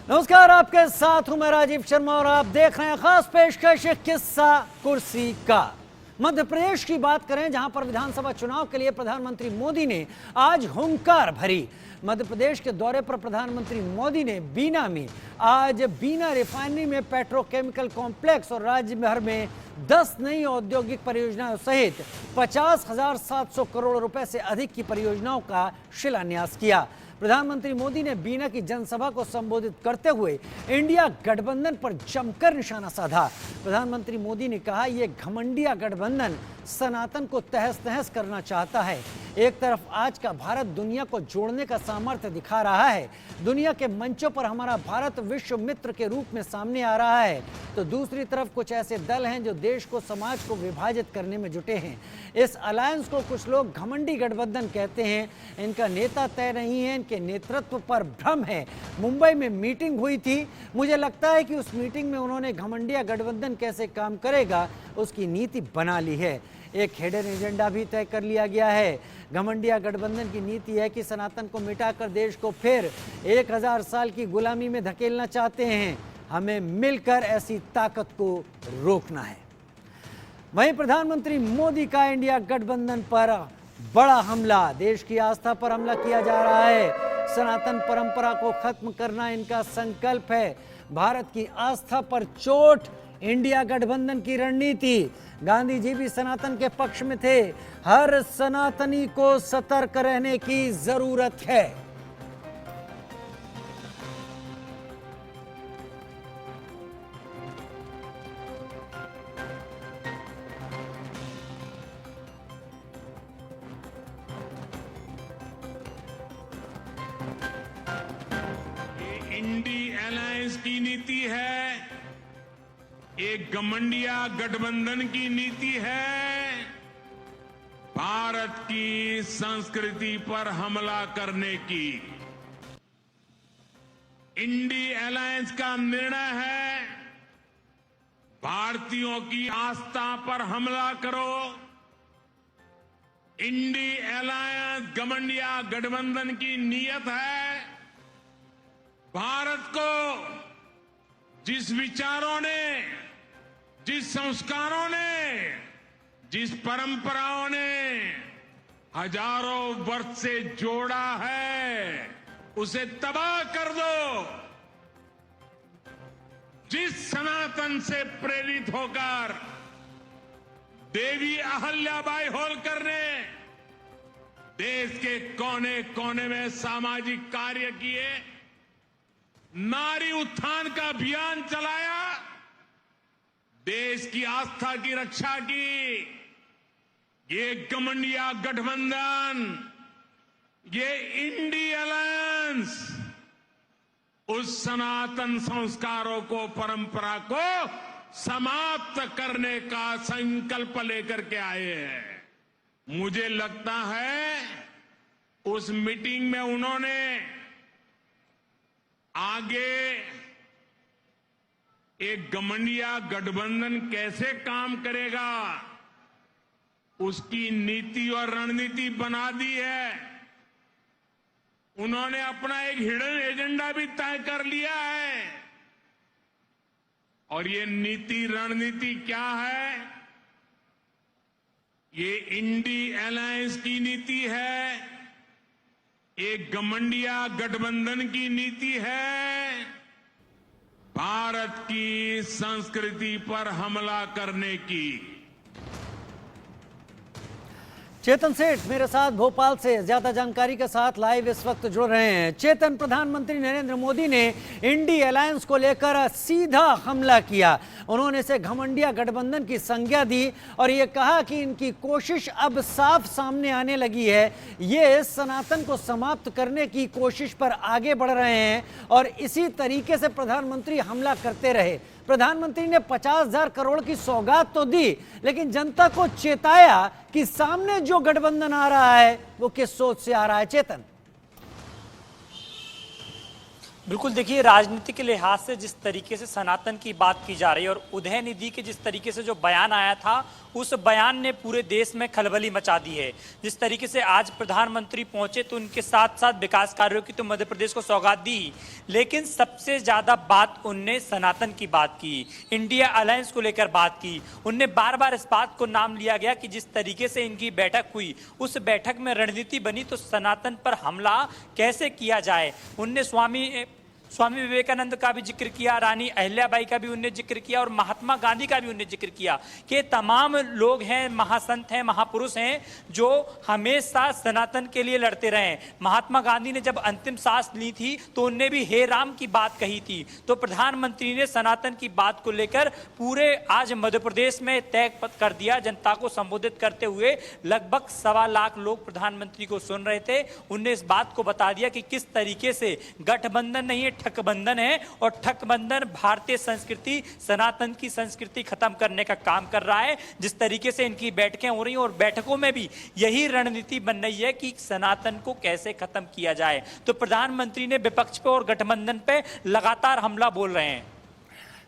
नमस्कार, आपके साथ हूं मैं राजीव शर्मा और आप देख रहे हैं खास पेशकश किस्सा कुर्सी का। मध्य प्रदेश की बात करें, जहां पर विधानसभा चुनाव के लिए प्रधानमंत्री मोदी ने आज हुंकार भरी। मध्य प्रदेश के दौरे पर प्रधानमंत्री मोदी ने बीना में आज बीना रिफाइनरी में पेट्रोकेमिकल कॉम्प्लेक्स और राज्य भर में 10 नई औद्योगिक परियोजनाओं सहित 50,700 करोड़ रुपए से अधिक की परियोजनाओं का शिलान्यास किया। प्रधानमंत्री मोदी ने बीना की जनसभा को संबोधित करते हुए इंडिया गठबंधन पर जमकर निशाना साधा। प्रधानमंत्री मोदी ने कहा, यह घमंडिया गठबंधन सनातन को तहस नहस करना चाहता है। एक तरफ आज का भारत दुनिया को जोड़ने का सामर्थ्य दिखा रहा है, दुनिया के मंचों पर हमारा भारत विश्व मित्र के रूप में सामने आ रहा है, तो दूसरी तरफ कुछ ऐसे दल हैं जो देश को, समाज को विभाजित करने में जुटे हैं। इस अलायंस को कुछ लोग घमंडी गठबंधन कहते हैं। इनका नेता तय नहीं है, इनके नेतृत्व पर भ्रम है। मुंबई में मीटिंग हुई थी, मुझे लगता है कि उस मीटिंग में उन्होंने घमंडिया गठबंधन कैसे काम करेगा उसकी नीति बना ली है। एक हिडन एजेंडा भी तय कर लिया गया है। घमंडिया गठबंधन की नीति है कि सनातन को मिटाकर देश को फिर 1000 साल की गुलामी में धकेलना चाहते हैं। हमें मिलकर ऐसी ताकत को रोकना है। वहीं प्रधानमंत्री मोदी का इंडिया गठबंधन पर बड़ा हमला, देश की आस्था पर हमला किया जा रहा है। सनातन परंपरा को खत्म करना इनका संकल्प है। भारत की आस्था पर चोट, इंडिया गठबंधन की रणनीति। गांधी जी भी सनातन के पक्ष में थे। हर सनातनी को सतर्क रहने की जरूरत है। इंडी अलायंस की नीति है, एक घमंडिया गठबंधन की नीति है, भारत की संस्कृति पर हमला करने की। इंडी अलायंस का निर्णय है, भारतीयों की आस्था पर हमला करो। इंडी अलायंस घमंडिया गठबंधन की नीयत है, भारत को जिस विचारों ने, जिस संस्कारों ने, जिस परंपराओं ने हजारों वर्ष से जोड़ा है, उसे तबाह कर दो। जिस सनातन से प्रेरित होकर देवी अहल्याबाई होलकर ने देश के कोने कोने में सामाजिक कार्य किए, नारी उत्थान का अभियान चलाया, देश की आस्था की रक्षा की, ये घमंडिया गठबंधन, ये इंडी अलायंस उस सनातन संस्कारों को, परंपरा को समाप्त करने का संकल्प लेकर के आए हैं। मुझे लगता है उस मीटिंग में उन्होंने आगे एक घमंडिया गठबंधन कैसे काम करेगा उसकी नीति और रणनीति बना दी है। उन्होंने अपना एक हिडन एजेंडा भी तय कर लिया है। और ये नीति रणनीति क्या है? ये इंडी अलायंस की नीति है, एक घमंडिया गठबंधन की नीति है, भारत की संस्कृति पर हमला करने की। चेतन सेठ मेरे साथ भोपाल से ज्यादा जानकारी के साथ लाइव इस वक्त जुड़ रहे हैं। चेतन, प्रधानमंत्री नरेंद्र मोदी ने इंडी अलायंस को लेकर सीधा हमला किया। उन्होंने इसे घमंडिया गठबंधन की संज्ञा दी और ये कहा कि इनकी कोशिश अब साफ सामने आने लगी है। ये सनातन को समाप्त करने की कोशिश पर आगे बढ़ रहे हैं और इसी तरीके से प्रधानमंत्री हमला करते रहे। प्रधानमंत्री ने 50,000 करोड़ की सौगात तो दी, लेकिन जनता को चेताया कि सामने जो गठबंधन आ रहा है वो किस सोच से आ रहा है। चेतन, बिल्कुल, देखिए, राजनीति के लिहाज से जिस तरीके से सनातन की बात की जा रही है और उदय निधि के जिस तरीके से जो बयान आया था उस बयान ने पूरे देश में खलबली मचा दी है। जिस तरीके से आज प्रधानमंत्री पहुंचे तो उनके साथ साथ विकास कार्यों की तो मध्य प्रदेश को सौगात दी, लेकिन सबसे ज्यादा बात उनने सनातन की बात की, इंडिया अलायंस को लेकर बात की। उनने बार बार इस बात को नाम लिया गया कि जिस तरीके से इनकी बैठक हुई, उस बैठक में रणनीति बनी तो सनातन पर हमला कैसे किया जाए। उनने स्वामी विवेकानंद का भी जिक्र किया, रानी अहिल्याबाई का भी उन्होंने जिक्र किया और महात्मा गांधी का भी उन्होंने जिक्र किया कि तमाम लोग हैं, महासंत हैं, महापुरुष हैं जो हमेशा सनातन के लिए लड़ते रहे। महात्मा गांधी ने जब अंतिम सांस ली थी तो उनने भी हे राम की बात कही थी। तो प्रधानमंत्री ने सनातन की बात को लेकर पूरे आज मध्य प्रदेश में तय कर दिया। जनता को संबोधित करते हुए लगभग 1.25 लाख लोग प्रधानमंत्री को सुन रहे थे। उनने इस बात को बता दिया कि किस तरीके से गठबंधन नहीं है, ठकबंधन है और ठकबंधन भारतीय संस्कृति, सनातन की संस्कृति खत्म करने का काम कर रहा है। जिस तरीके से इनकी बैठकें हो रही हैं और बैठकों में भी यही रणनीति बन रही है कि सनातन को कैसे खत्म किया जाए। तो प्रधानमंत्री ने विपक्ष पे और गठबंधन पे लगातार हमला बोल रहे हैं।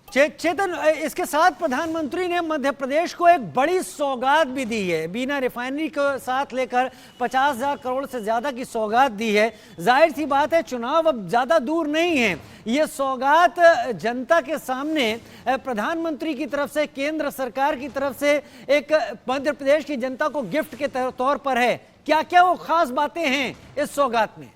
चेतन, इसके साथ प्रधानमंत्री ने मध्य प्रदेश को एक बड़ी सौगात भी दी है। बीना रिफाइनरी को साथ लेकर 50,000 करोड़ से ज्यादा की सौगात दी है। जाहिर सी बात है चुनाव अब ज्यादा दूर नहीं है। ये सौगात जनता के सामने प्रधानमंत्री की तरफ से, केंद्र सरकार की तरफ से एक मध्य प्रदेश की जनता को गिफ्ट के तौर पर है। क्या क्या वो खास बातें हैं इस सौगात में?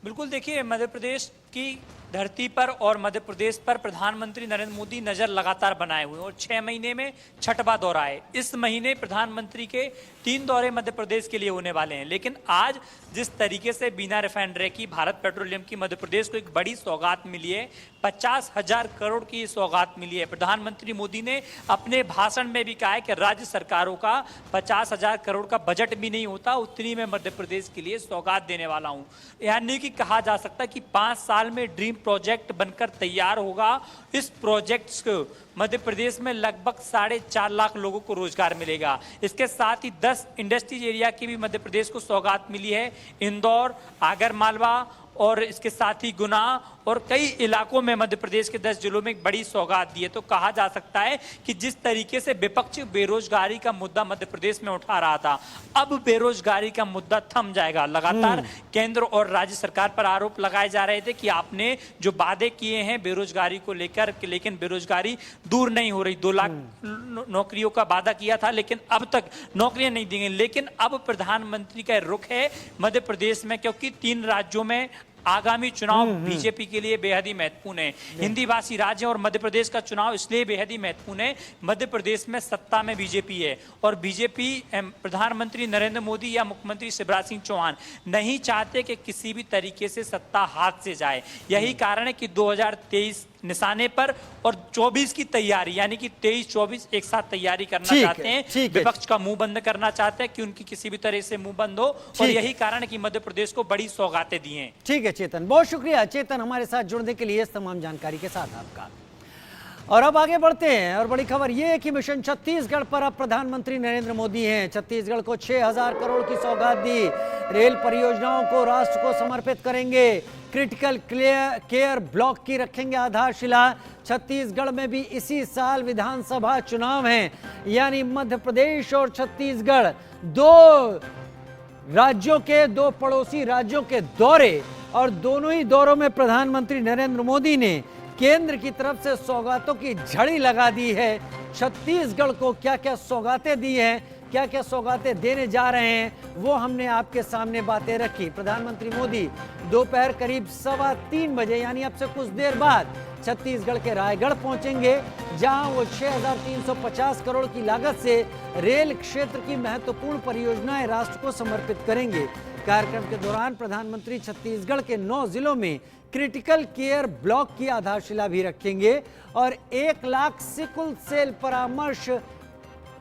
बिल्कुल, देखिए मध्य प्रदेश की धरती पर और मध्य प्रदेश पर प्रधानमंत्री नरेंद्र मोदी नजर लगातार बनाए हुए हैं और 6 महीने में 6वां दौरा है। इस महीने प्रधानमंत्री के 3 दौरे मध्य प्रदेश के लिए होने वाले हैं। लेकिन आज जिस तरीके से बिना रिफाइनरी की भारत पेट्रोलियम की मध्य प्रदेश को एक बड़ी सौगात मिली है, 50,000 करोड़ की सौगात मिली है। प्रधानमंत्री मोदी ने अपने भाषण में भी कहा है कि राज्य सरकारों का 50,000 करोड़ का बजट भी नहीं होता, उतनी मैं मध्य प्रदेश के लिए सौगात देने वाला हूं। यानी कि कहा जा सकता है कि 5 साल में ड्रीम प्रोजेक्ट बनकर तैयार होगा। इस प्रोजेक्ट को मध्य प्रदेश में लगभग 4.5 लाख लोगों को रोजगार मिलेगा। इसके साथ ही 10 इंडस्ट्रीज एरिया की भी मध्य प्रदेश को सौगात मिली है। इंदौर, आगरमालवा और इसके साथ ही गुना और कई इलाकों में मध्य प्रदेश के 10 जिलों में एक बड़ी सौगात दी है। तो कहा जा सकता है कि जिस तरीके से विपक्ष बेरोजगारी का मुद्दा मध्य प्रदेश में उठा रहा था, अब बेरोजगारी का मुद्दा थम जाएगा। लगातार केंद्र और राज्य सरकार पर आरोप लगाए जा रहे थे कि आपने जो वादे किए हैं बेरोजगारी को लेकर, लेकिन बेरोजगारी दूर नहीं हो रही। 2 लाख नौकरियों का वादा किया था लेकिन अब तक नौकरियां नहीं दी गई। लेकिन अब प्रधानमंत्री का रुख है मध्य प्रदेश में, क्योंकि 3 राज्यों में आगामी चुनाव बीजेपी के लिए बेहद ही महत्वपूर्ण है। हिंदी भाषी राज्य और मध्य प्रदेश का चुनाव इसलिए बेहद ही महत्वपूर्ण है, मध्य प्रदेश में सत्ता में बीजेपी है और बीजेपी प्रधानमंत्री नरेंद्र मोदी या मुख्यमंत्री शिवराज सिंह चौहान नहीं चाहते कि किसी भी तरीके से सत्ता हाथ से जाए। यही कारण है कि 2023 निशाने पर और 24 की तैयारी, यानी कि 23-24 एक साथ तैयारी करना चाहते हैं। विपक्ष का मुंह बंद करना चाहते हैं कि उनकी किसी भी तरह से मुंह बंद हो और यही कारण है कि मध्य प्रदेश को बड़ी सौगातें दी हैं। ठीक है चेतन, बहुत शुक्रिया चेतन हमारे साथ जुड़ने के लिए, इस तमाम जानकारी के साथ आपका। और अब आगे बढ़ते हैं और बड़ी खबर यह है कि मिशन छत्तीसगढ़ पर अब प्रधानमंत्री नरेंद्र मोदी हैं। छत्तीसगढ़ को 6,000 करोड़ की सौगात दी। रेल परियोजनाओं को राष्ट्र को समर्पित करेंगे। क्रिटिकल केयर ब्लॉक की रखेंगे आधारशिला। छत्तीसगढ़ में भी इसी साल विधानसभा चुनाव हैं, यानी मध्य प्रदेश और छत्तीसगढ़ 2 राज्यों के, 2 पड़ोसी राज्यों के दौरे, और दोनों ही दौरों में प्रधानमंत्री नरेंद्र मोदी ने केंद्र की तरफ से सौगातों की झड़ी लगा दी है। छत्तीसगढ़ को क्या क्या सौगातें दी हैं, क्या क्या सौगातें देने जा रहे हैं, वो हमने आपके सामने बातें रखी। प्रधानमंत्री मोदी दोपहर करीब 3:15 बजे, यानी अब से कुछ देर बाद छत्तीसगढ़ के रायगढ़ पहुंचेंगे, जहां वो 6,350 करोड़ की लागत से रेल क्षेत्र की महत्वपूर्ण परियोजनाएं राष्ट्र को समर्पित करेंगे। कार्यक्रम के दौरान प्रधानमंत्री छत्तीसगढ़ के 9 जिलों में क्रिटिकल केयर ब्लॉक की आधारशिला भी रखेंगे और 1 लाख सिकल सेल परामर्श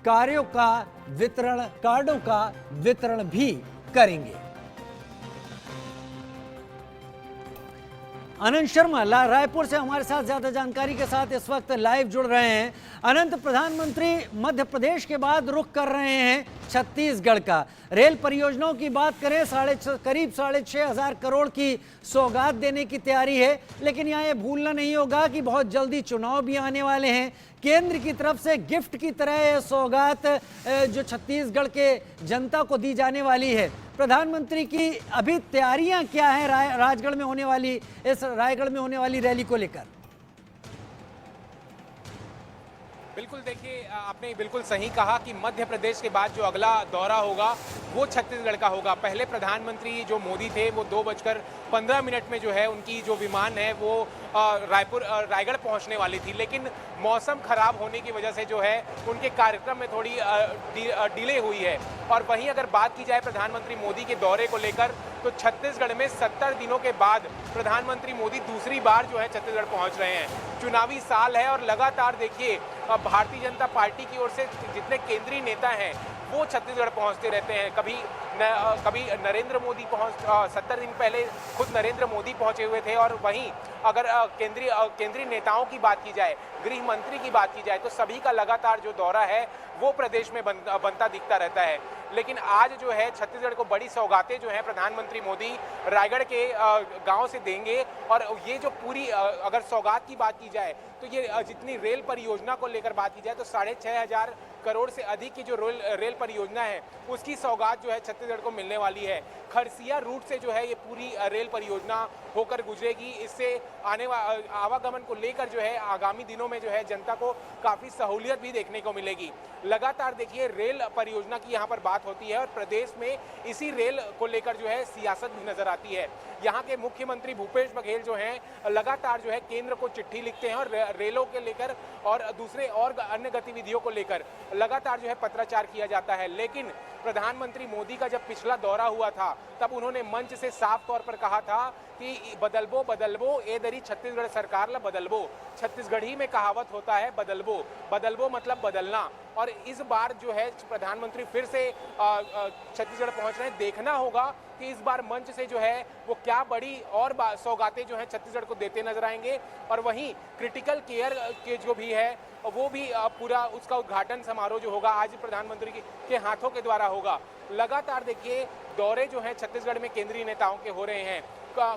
कार्यों का वितरण, कार्डों का वितरण भी करेंगे। अनंत शर्मा रायपुर से हमारे साथ ज्यादा जानकारी के साथ इस वक्त लाइव जुड़ रहे हैं। अनंत, प्रधानमंत्री मध्य प्रदेश के बाद रुख कर रहे हैं छत्तीसगढ़ का। रेल परियोजनाओं की बात करें, करीब 6,500 करोड़ की सौगात देने की तैयारी है, लेकिन यहाँ ये भूलना नहीं होगा कि बहुत जल्दी चुनाव भी आने वाले हैं। केंद्र की तरफ से गिफ्ट की तरह ये सौगात जो छत्तीसगढ़ के जनता को दी जाने वाली है, प्रधानमंत्री की अभी तैयारियां क्या है राजगढ़ में होने वाली, इस रायगढ़ में होने वाली रैली को लेकर? बिल्कुल, देखिए आपने बिल्कुल सही कहा कि मध्य प्रदेश के बाद जो अगला दौरा होगा वो छत्तीसगढ़ का होगा। पहले प्रधानमंत्री जो मोदी थे वो 2:15 में जो है उनकी जो विमान है वो रायगढ़ पहुंचने वाली थी, लेकिन मौसम खराब होने की वजह से जो है उनके कार्यक्रम में थोड़ी डिले हुई है। और वहीं अगर बात की जाए प्रधानमंत्री मोदी के दौरे को लेकर, तो छत्तीसगढ़ में 70 दिनों के बाद प्रधानमंत्री मोदी दूसरी बार जो है छत्तीसगढ़ पहुंच रहे हैं। चुनावी साल है और लगातार देखिए भारतीय जनता पार्टी की ओर से जितने केंद्रीय नेता हैं वो छत्तीसगढ़ पहुंचते रहते हैं। कभी नरेंद्र मोदी 70 दिन पहले खुद नरेंद्र मोदी पहुंचे हुए थे। और वहीं अगर केंद्रीय नेताओं की बात की जाए, गृह मंत्री की बात की जाए, तो सभी का लगातार जो दौरा है वो प्रदेश में बनता दिखता रहता है। लेकिन आज जो है छत्तीसगढ़ को बड़ी सौगातें जो है प्रधानमंत्री मोदी रायगढ़ के गांव से देंगे। और ये जो पूरी अगर सौगात की बात की जाए तो ये जितनी रेल परियोजना को लेकर बात की जाए तो 6,500 करोड़ से अधिक की जो रेल परियोजना है उसकी सौगात जो है छत्तीसगढ़ को मिलने वाली है। खरसिया रूट से जो है ये पूरी रेल परियोजना होकर गुजरेगी। इससे आवागमन को लेकर जो है आगामी दिनों में जो है जनता को काफ़ी सहूलियत भी देखने को मिलेगी। लगातार देखिए रेल परियोजना की यहाँ पर बात होती है और प्रदेश में इसी रेल को लेकर जो है सियासत भी नजर आती है। यहाँ के मुख्यमंत्री भूपेश बघेल जो हैं लगातार जो है केंद्र को चिट्ठी लिखते हैं और रेलों के लेकर और दूसरे और अन्य गतिविधियों को लेकर लगातार जो है पत्राचार किया जाता है। लेकिन प्रधानमंत्री मोदी का जब पिछला दौरा हुआ था तब उन्होंने मंच से साफ तौर पर कहा था कि बदलबो ए दरी छत्तीसगढ़ सरकार ला बदलबो। छत्तीसगढ़ी में कहावत होता है बदलबो मतलब बदलना। और इस बार जो है प्रधानमंत्री फिर से छत्तीसगढ़ पहुंच रहे हैं। देखना होगा कि इस बार मंच से जो है वो क्या बड़ी और सौगातें जो है छत्तीसगढ़ को देते नजर आएंगे। और वहीं क्रिटिकल केयर के जो भी है वो भी पूरा उसका उद्घाटन समारोह जो होगा आज प्रधानमंत्री के हाथों के द्वारा होगा। लगातार देखिए दौरे जो हैं छत्तीसगढ़ में केंद्रीय नेताओं के हो रहे हैं।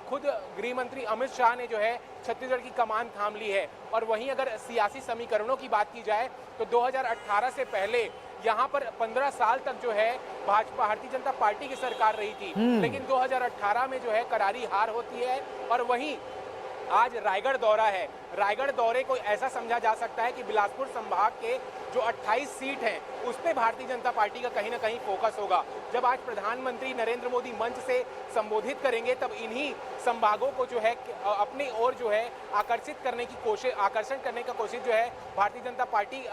खुद गृह मंत्री अमित शाह ने जो है छत्तीसगढ़ की कमान थाम ली है। और वहीं अगर सियासी समीकरणों की बात की जाए तो 2018 से पहले यहाँ पर 15 साल तक जो है भारतीय जनता पार्टी की सरकार रही थी, लेकिन 2018 में जो है करारी हार होती है। और वहीं आज रायगढ़ दौरा है। रायगढ़ दौरे को ऐसा समझा जा सकता है कि बिलासपुर संभाग के जो 28 सीट हैं उस पे भारतीय जनता पार्टी का कहीं ना कहीं फोकस होगा। जब आज प्रधानमंत्री नरेंद्र मोदी मंच से संबोधित करेंगे तब इन्हीं संभागों को जो है अपनी ओर जो है आकर्षण करने का कोशिश जो है भारतीय जनता पार्टी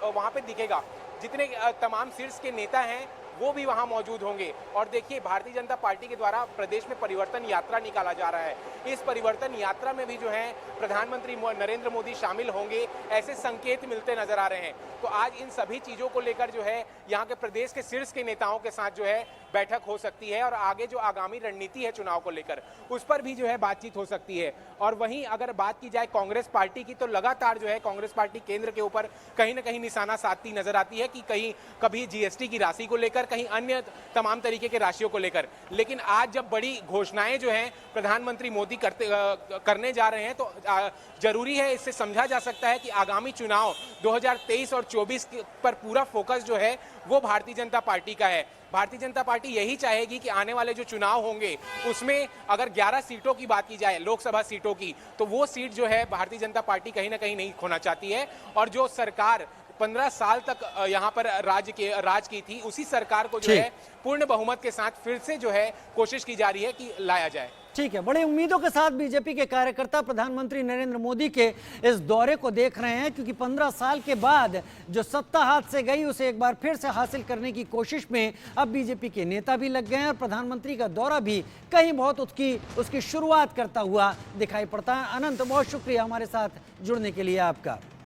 वहां पे दिखेगा। जितने तमाम शीर्ष के नेता हैं वो भी वहां मौजूद होंगे। और देखिए भारतीय जनता पार्टी के द्वारा प्रदेश में परिवर्तन यात्रा निकाला जा रहा है। इस परिवर्तन यात्रा में भी जो है प्रधानमंत्री नरेंद्र मोदी शामिल होंगे, ऐसे संकेत मिलते नजर आ रहे हैं। तो आज इन सभी चीजों को लेकर जो है यहाँ के प्रदेश के शीर्ष के नेताओं के साथ जो है बैठक हो सकती है और आगे जो आगामी रणनीति है चुनाव को लेकर उस पर भी जो है बातचीत हो सकती है। और वहीं अगर बात की जाए कांग्रेस पार्टी की तो लगातार जो है कांग्रेस पार्टी केंद्र के ऊपर कहीं ना कहीं निशाना साधती नजर आती है कि कभी जीएसटी की राशि को लेकर, कहीं अन्य तमाम तरीके के राशियों को लेकर। लेकिन आज जब बड़ी घोषणाएं जो हैं प्रधानमंत्री मोदी करने जा रहे हैं तो जरूरी है, इससे समझा जा सकता है कि आगामी चुनाव 2023 और 24 पर पूरा फोकस जो है वो भारतीय जनता पार्टी का है। भारतीय जनता पार्टी यही चाहेगी कि आने वाले जो चुनाव होंगे उसमें अगर 11 सीटों की बात की जाए लोकसभा सीटों की, तो वो सीट जो है भारतीय जनता पार्टी कहीं ना कहीं नहीं खोना चाहती है। और जो सरकार 15 साल तक यहाँ पर राज की थी उसी सरकार को जो है पूर्ण बहुमत के साथ फिर से जो है कोशिश की जा रही है कि लाया जाए। ठीक है, बड़ी उम्मीदों के साथ बीजेपी के कार्यकर्ता प्रधानमंत्री नरेंद्र मोदी के इस दौरे को देख रहे हैं, क्योंकि 15 साल के बाद जो सत्ता हाथ से गई उसे एक बार फिर से हासिल करने की कोशिश में अब बीजेपी के नेता भी लग गए हैं और प्रधानमंत्री का दौरा भी कहीं बहुत उसकी शुरुआत करता हुआ दिखाई पड़ता है। अनंत, बहुत शुक्रिया हमारे साथ जुड़ने के लिए आपका।